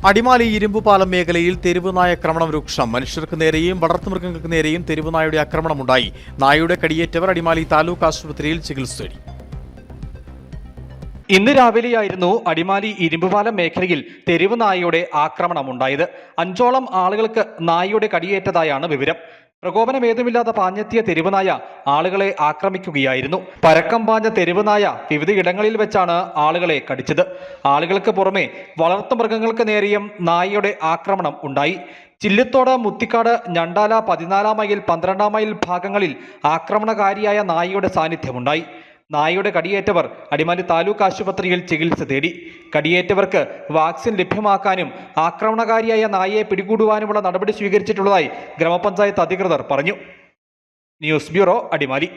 അടിമാലി ഇരുമ്പുപാലം മേഖലയിൽ തെരുവുനായ ആക്രമണം രൂക്ഷം. മനുഷ്യർക്ക് നേരെയും വളർത്തുമൃഗങ്ങൾക്ക് നേരെയും തെരുവുനായയുടെ ആക്രമണമുണ്ടായി. നായയുടെ കടിയേറ്റവർ അടിമാലി താലൂക്ക് ആശുപത്രിയിൽ ചികിത്സ തേടി. ഇന്ന് രാവിലെയായിരുന്നു അടിമാലി ഇരുമ്പുപാലം മേഖലയിൽ തെരുവ് നായയുടെ ആക്രമണമുണ്ടായത്. 5ഓളം ആളുകൾക്ക് നായയുടെ കടിയേറ്റതായാണ് വിവരം. പ്രകോപനമേതുമില്ലാതെ പാഞ്ഞെത്തിയ തെരുവുനായ ആളുകളെ ആക്രമിക്കുകയായിരുന്നു. പരക്കം പാഞ്ഞ തെരുവുനായ വിവിധ ഇടങ്ങളിൽ വെച്ചാണ് ആളുകളെ കടിച്ചത്. ആളുകൾക്ക് പുറമെ വളർത്തുമൃഗങ്ങൾക്ക് നേരെയും നായയുടെ ആക്രമണം ഉണ്ടായി. ചില്ലിത്തോട്, മുത്തിക്കാട്, ഞണ്ടാല, 14 മൈൽ, 12 മൈൽ ഭാഗങ്ങളിൽ ആക്രമണകാരിയായ നായയുടെ സാന്നിധ്യമുണ്ടായി. നായയുടെ കടിയേറ്റവർ അടിമാലി താലൂക്ക് ആശുപത്രിയിൽ ചികിത്സ തേടി. കടിയേറ്റവർക്ക് വാക്സിൻ ലഭ്യമാക്കാനും ആക്രമണകാരിയായ നായയെ പിടികൂടുവാനുമുള്ള നടപടി സ്വീകരിച്ചിട്ടുള്ളതായി ഗ്രാമപഞ്ചായത്ത് അധികൃതർ പറഞ്ഞു. News bureau, Adimali.